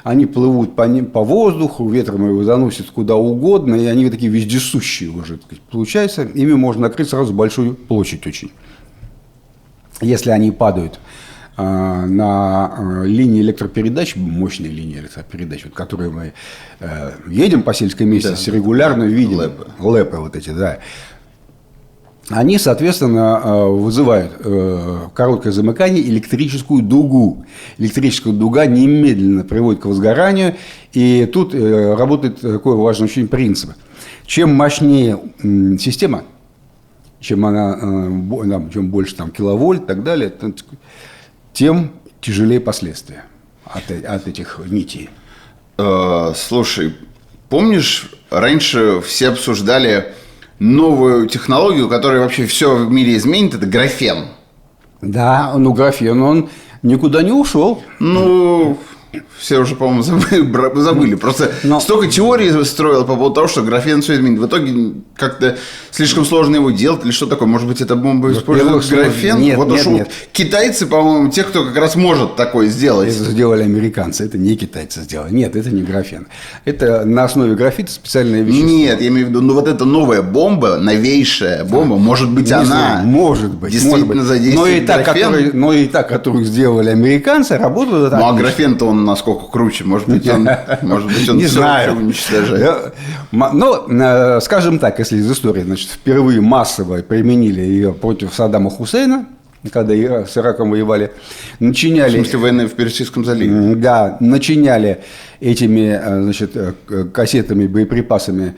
A: они плывут по воздуху, ветром его заносят куда угодно, и они такие вездесущие уже. Получается, ими можно накрыть сразу большую площадь очень. Если они падают на линии электропередач, мощные линии электропередач, вот, которые мы едем по сельской местности, регулярно видим, ЛЭПы вот эти, да, они, соответственно, вызывают короткое замыкание, электрическую дугу. Электрическая дуга немедленно приводит к возгоранию. И тут работает такой важный очень принцип. Чем мощнее система, чем больше там, киловольт и так далее, тем тяжелее последствия от этих нитей.
B: Слушай, помнишь, раньше все обсуждали новую технологию, которая вообще все в мире изменит, это графен.
A: Да, графен, он никуда не ушел.
B: Все уже, по-моему, забыли. Просто столько теорий строил по поводу того, что графен все изменит. В итоге как-то слишком сложно его делать или что такое? Может быть, эта бомба использует графен?
A: Нет.
B: Китайцы, по-моему, те, кто как раз может такое сделать.
A: Это сделали американцы, это не китайцы сделали. Нет, это не графен. Это на основе графита специальное вещество.
B: Нет, я имею в виду, вот эта новая бомба, новейшая бомба, может быть, она действительно задействует графен.
A: Но и та, которую сделали американцы, работала так.
B: Ну, а графен-то он насколько круче? Может быть, он все уничтожает.
A: Но, скажем так, если из истории, значит, впервые массово применили ее против Саддама Хусейна, когда с Ираком воевали, начиняли...
B: В смысле, войны в Персидском заливе?
A: Да, начиняли этими, значит, кассетами, боеприпасами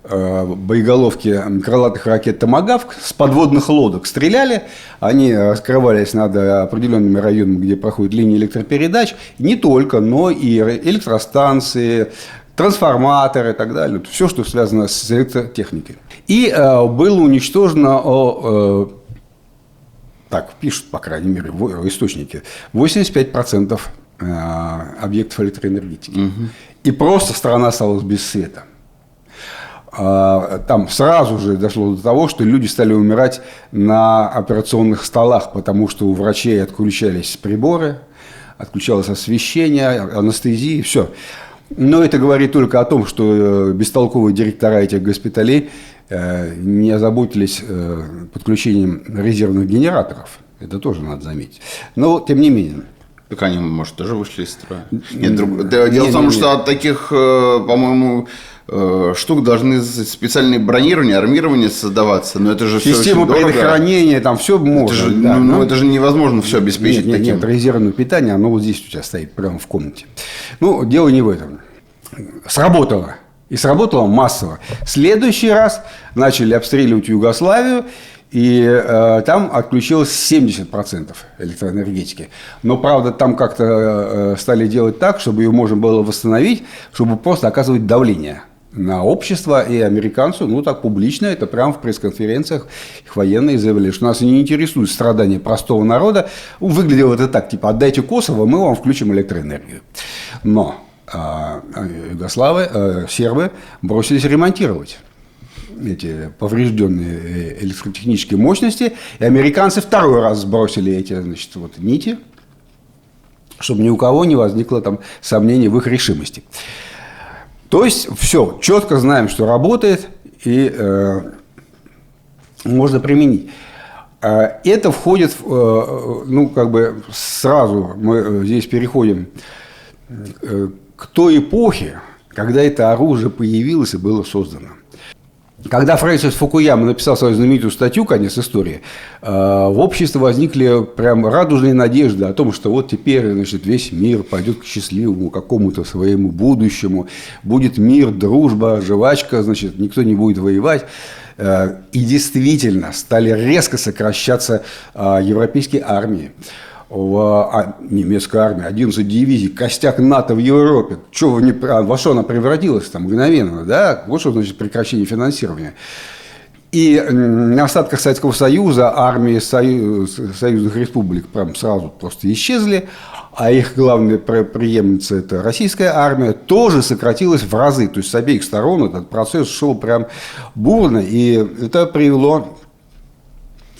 A: боеголовки крылатых ракет «Томагавк», с подводных лодок стреляли, они скрывались над определенными районами, где проходят линии электропередач, не только, но и электростанции, трансформаторы и так далее, все, что связано с электротехникой. И было уничтожено, так пишут, по крайней мере, в источнике, 85% объектов электроэнергетики. Угу. И просто страна осталась без света. Там сразу же дошло до того, что люди стали умирать на операционных столах, потому что у врачей отключались приборы, отключалось освещение, анестезия, все. Но это говорит только о том, что бестолковые директора этих госпиталей не озаботились подключением резервных генераторов. Это тоже надо заметить. Но тем не менее.
B: Так они, может, тоже вышли из строя? Дело в том, что от таких, по-моему, штук должны специальные бронирования, армирование создаваться, но это же все
A: система предохранения, там все можно.
B: Это же невозможно все обеспечить таким.
A: Нет, резервное питание, оно вот здесь у тебя стоит, прямо в комнате. Ну, дело не в этом. Сработало. И сработало массово. В следующий раз начали обстреливать Югославию, и там отключилось 70% электроэнергетики. Но, правда, там как-то стали делать так, чтобы ее можно было восстановить, чтобы просто оказывать давление на общество и американцу, ну так публично, это прямо в пресс-конференциях их военные заявляли, что нас не интересует страдания простого народа. Выглядело это так, типа, отдайте Косово, мы вам включим электроэнергию. Но югославы, сербы бросились ремонтировать эти поврежденные электротехнические мощности, и американцы второй раз сбросили эти, значит, вот нити, чтобы ни у кого не возникло там сомнений в их решимости. То есть все, четко знаем, что работает, и можно применить. Это входит, ну, как бы сразу мы здесь переходим к той эпохе, когда это оружие появилось и было создано. Когда Фрэнсис Фукуяма написал свою знаменитую статью «Конец истории», в обществе возникли прям радужные надежды о том, что вот теперь, значит, весь мир пойдет к счастливому какому-то своему будущему, будет мир, дружба, жвачка, значит, никто не будет воевать. И действительно стали резко сокращаться европейские армии. Немецкая армия, 11 дивизий, костяк НАТО в Европе. Во что она превратилась там мгновенно, да? Вот что значит прекращение финансирования. И на остатках Советского Союза армии союзных республик прям сразу просто исчезли, а их главная преемница, это российская армия, тоже сократилась в разы. То есть с обеих сторон этот процесс шел прям бурно, и это привело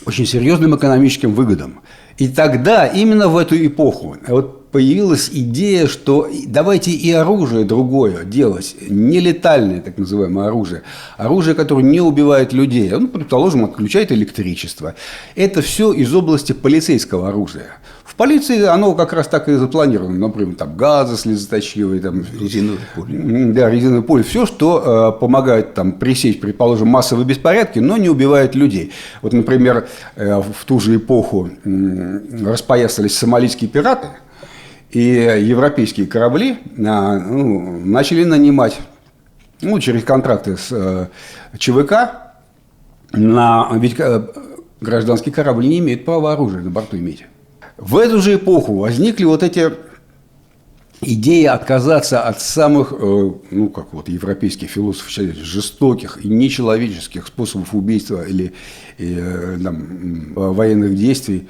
A: к очень серьезным экономическим выгодам. И тогда, именно в эту эпоху, вот появилась идея, что давайте и оружие другое делать, нелетальное так называемое оружие, оружие, которое не убивает людей, ну, предположим, отключает электричество. Это все из области полицейского оружия. В полиции оно как раз так и запланировано, например, там газы слезоточивые, там,
B: резиновые пули.
A: Да, резиновые пули, все, что помогает там пресечь, предположим, массовые беспорядки, но не убивает людей. Вот, например, в ту же эпоху распоясались сомалийские пираты, и европейские корабли начали нанимать, через контракты с ЧВК, ведь гражданский корабль не имеет права оружия на борту иметь. В эту же эпоху возникли вот эти идеи отказаться от самых, как вот европейские философы считают, жестоких и нечеловеческих способов убийства или военных действий,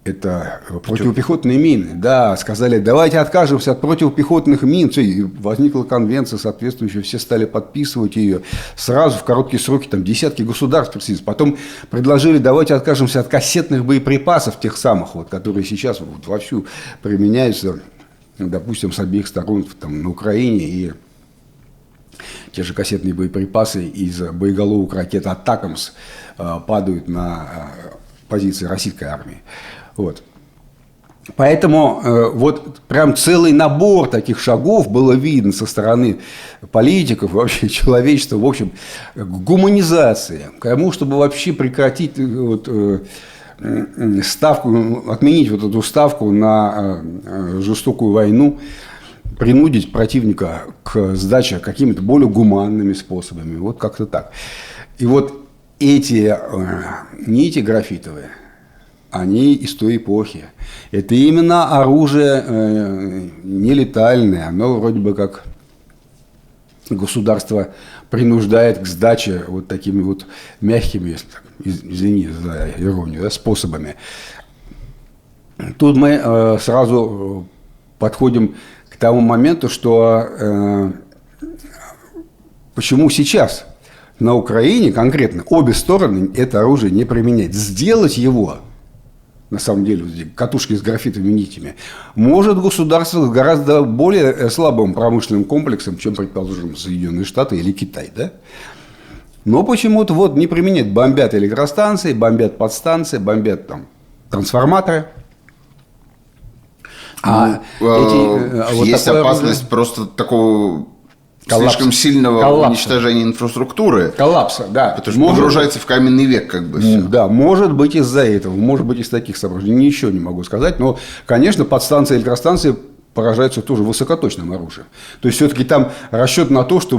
A: Это противопехотные мины. Да, сказали, давайте откажемся от противопехотных мин. И возникла конвенция соответствующая, все стали подписывать ее. Сразу в короткие сроки там десятки государств присоединились. Потом предложили, давайте откажемся от кассетных боеприпасов, тех самых, вот, которые сейчас вот вовсю применяются, допустим, с обеих сторон там, на Украине. И те же кассетные боеприпасы из боеголовок ракет «Атакамс» падают на позиции российской армии. Вот. Поэтому вот прям целый набор таких шагов было видно со стороны политиков, вообще человечества, в общем, к гуманизации, к тому, чтобы вообще прекратить вот, ставку, отменить вот эту ставку на жестокую войну, принудить противника к сдаче какими-то более гуманными способами. Вот как-то так. И вот эти нити графитовые, они из той эпохи. Это именно оружие нелетальное. Оно вроде бы как государство принуждает к сдаче вот такими вот мягкими, извини за иронию, да, способами. Тут мы сразу подходим к тому моменту, что почему сейчас на Украине конкретно обе стороны это оружие не применяют. Сделать его, на самом деле, катушки с графитовыми нитями, может государство с гораздо более слабым промышленным комплексом, чем, предположим, Соединенные Штаты или Китай, да? Но почему-то вот не применяют. Бомбят электростанции, бомбят подстанции, бомбят там трансформаторы.
B: Есть опасность просто такого слишком сильного уничтожения инфраструктуры.
A: Коллапса, да.
B: Потому что погружается в каменный век, как бы. Все.
A: Да, может быть из-за этого, может быть из таких соображений. Ничего не могу сказать. Но, конечно, подстанции, электростанции поражаются тоже высокоточным оружием. То есть, все-таки там расчет на то, что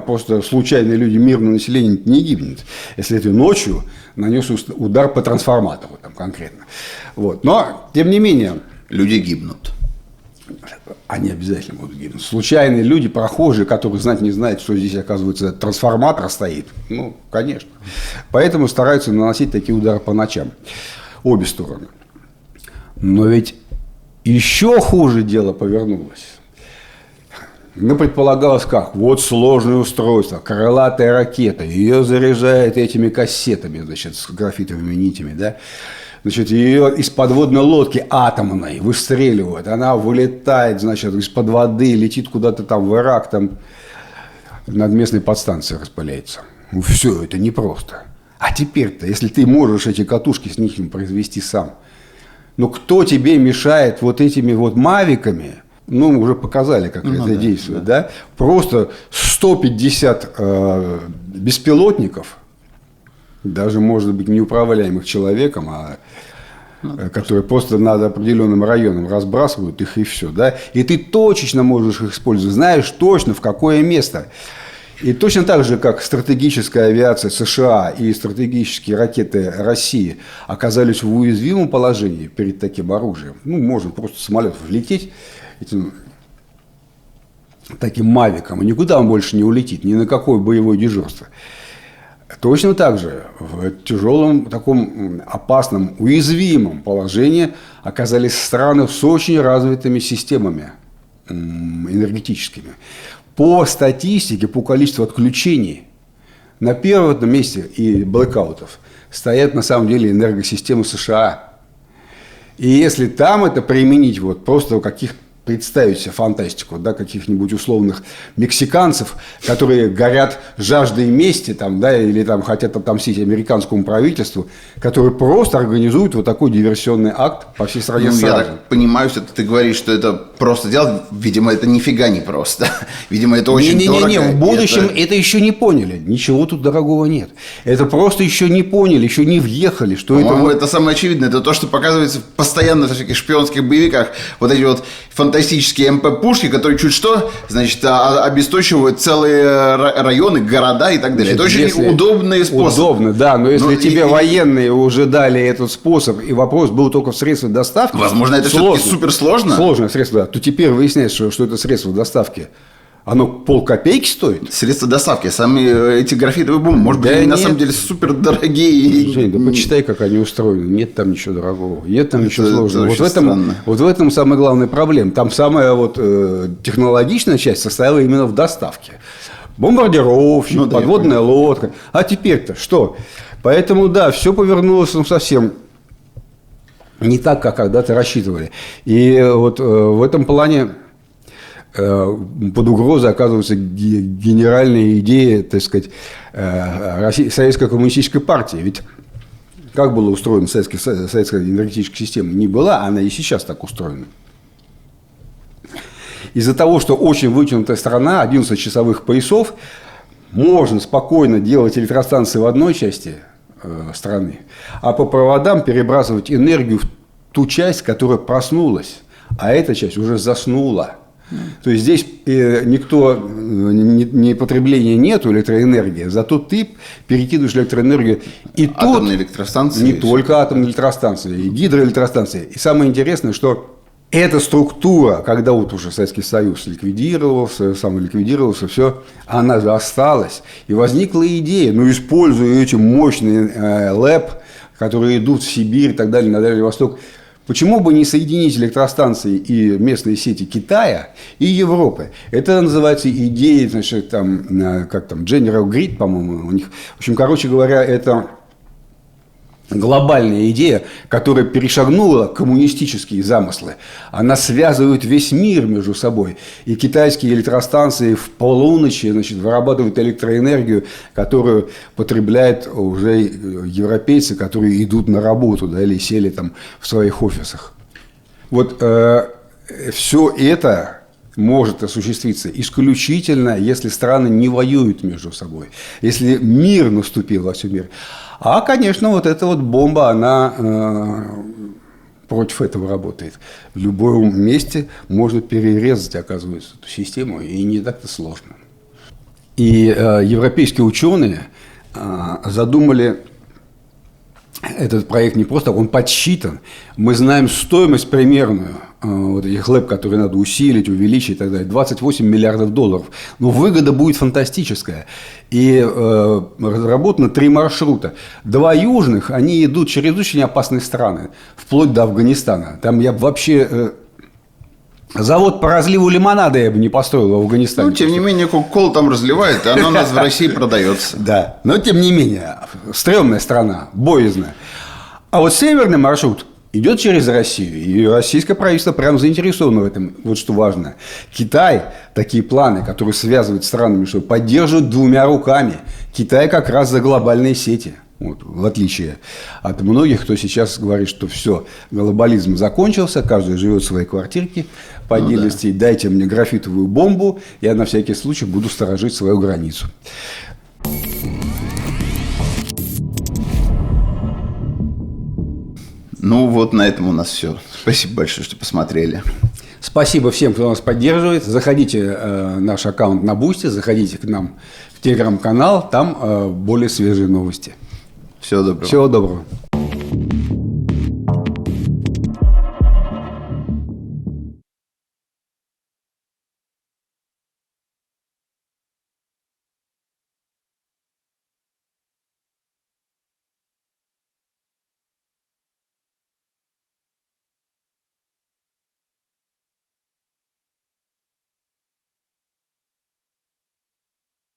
A: просто случайные люди, мирное население не гибнет, если это ночью нанес удар по трансформатору там, конкретно. Вот. Но, тем не менее...
B: Люди гибнут.
A: Они обязательно будут гибнуть. Случайные люди, прохожие, которые знать не знают, что здесь, оказывается, трансформатор стоит. Ну, конечно. Поэтому стараются наносить такие удары по ночам. Обе стороны. Но ведь еще хуже дело повернулось. Ну, предполагалось как? Вот сложное устройство, крылатая ракета, ее заряжают этими кассетами, значит, с графитовыми нитями, да? Значит, ее из подводной лодки атомной выстреливают, она вылетает, значит, из-под воды, летит куда-то там в Ирак, там над местной подстанцией распыляется. Ну, все, это непросто. А теперь-то, если ты можешь эти катушки с нитями произвести сам, ну, кто тебе мешает вот этими вот мавиками, ну, уже показали, как это действует, да? Просто 150 беспилотников, даже, может быть, неуправляемых человеком, которые просто над определенным районом разбрасывают их и все, да? И ты точечно можешь их использовать, знаешь точно в какое место. И точно так же, как стратегическая авиация США и стратегические ракеты России оказались в уязвимом положении перед таким оружием, ну, можно просто в самолет влететь этим таким мавиком, и никуда он больше не улетит, ни на какое боевое дежурство. Точно так же в тяжелом, таком опасном, уязвимом положении оказались страны с очень развитыми системами энергетическими. По статистике, по количеству отключений на первом месте и блэкаутов стоят на самом деле энергосистемы США. И если там это применить, вот просто представить себе фантастику, да, каких-нибудь условных мексиканцев, которые горят жаждой мести, там, да, или там, хотят отомстить американскому правительству, которые просто организуют вот такой диверсионный акт по всей стране сразу.
B: Я так понимаю, что ты говоришь, что это просто делать, видимо, это нифига не просто. Видимо, это очень дорого.
A: Не, в будущем это еще не поняли. Ничего тут дорогого нет. Это просто еще не поняли, еще не въехали, что
B: По-моему, это самое очевидное. Это то, что показывается постоянно в всяких шпионских боевиках. Вот эти вот фантастические МП-пушки, которые чуть что, значит, обесточивают целые районы, города и так далее.
A: Значит,
B: это очень удобный способ.
A: Удобно, да, но если тебе военные уже дали этот способ, и вопрос был только в средстве доставки...
B: Возможно, это все-таки суперсложно.
A: Сложное средство, да. То теперь выясняется, что это средство доставки Оно полкопейки стоит?
B: Средства доставки. Сами эти графитовые бомбы, может быть,
A: Да
B: они на
A: нет.
B: самом деле супер дорогие.
A: Жень, да почитай, как они устроены. Нет там ничего дорогого. Нет там ничего
B: Это
A: сложного.
B: очень странно.
A: Вот в этом самая главная проблема. Там самая технологичная часть состояла именно в доставке. Бомбардировщик,
B: Ну да,
A: подводная лодка. А теперь-то что? Поэтому, да, все повернулось совсем не так, как когда-то рассчитывали. И вот в этом плане под угрозой оказывается генеральная идея, так сказать, Советской коммунистической партии. Ведь как была устроена советская энергетическая система? Не была, она и сейчас так устроена. Из-за того, что очень вытянутая страна, 11 часовых поясов, можно спокойно делать электростанции в одной части страны, а по проводам перебрасывать энергию в ту часть, которая проснулась, а эта часть уже заснула. То есть здесь ни потребления нету электроэнергии, зато ты перекидываешь электроэнергию. И
B: Атомные
A: тут
B: электростанции.
A: не только атомные электростанции, и гидроэлектростанции. И самое интересное, что эта структура, когда вот уже Советский Союз ликвидировался, самоликвидировался, все, она же осталась. И возникла идея, используя эти мощные ЛЭП, которые идут в Сибирь и так далее, на Дальний Восток, почему бы не соединить электростанции и местные сети Китая и Европы? Это называется идея, значит, как там, General Grid, по-моему, у них. В общем, короче говоря, это глобальная идея, которая перешагнула коммунистические замыслы. Она связывает весь мир между собой. И китайские электростанции в полуночи, значит, вырабатывают электроэнергию, которую потребляют уже европейцы, которые идут на работу, да, или сели там в своих офисах. Вот все это может осуществиться исключительно, если страны не воюют между собой, если мир наступил во всем мире. А, конечно, вот эта вот бомба, она против этого работает. В любом месте можно перерезать, оказывается, эту систему, и не так-то сложно. И европейские ученые задумали этот проект не просто, он подсчитан. Мы знаем стоимость примерную вот этих ЛЭП, которые надо усилить, увеличить и так далее. 28 миллиардов долларов. Но выгода будет фантастическая. И разработано 3 маршрута. 2 южных, они идут через очень опасные страны, вплоть до Афганистана. Там я бы вообще... Завод по разливу лимонада я бы не построил в Афганистане.
B: Ну, тем не менее, Кока-Кола там разливает, и оно у нас в России продается.
A: Да, но тем не менее, стрёмная страна, боязная. А вот северный маршрут идет через Россию, и российское правительство прям заинтересовано в этом. Вот что важно. Китай такие планы, которые связывают странами, что поддерживают 2 руками. Китай как раз за глобальные сети. Вот, в отличие от многих, кто сейчас говорит, что все, глобализм закончился, каждый живет в своей квартирке по отдельности, дайте мне графитовую бомбу, я на всякий случай буду сторожить свою границу.
B: Ну вот на этом у нас все. Спасибо большое, что посмотрели.
A: Спасибо всем, кто нас поддерживает. Заходите в наш аккаунт на Бусти, заходите к нам в телеграм-канал, там более свежие новости.
B: Всего доброго.
A: Всего доброго.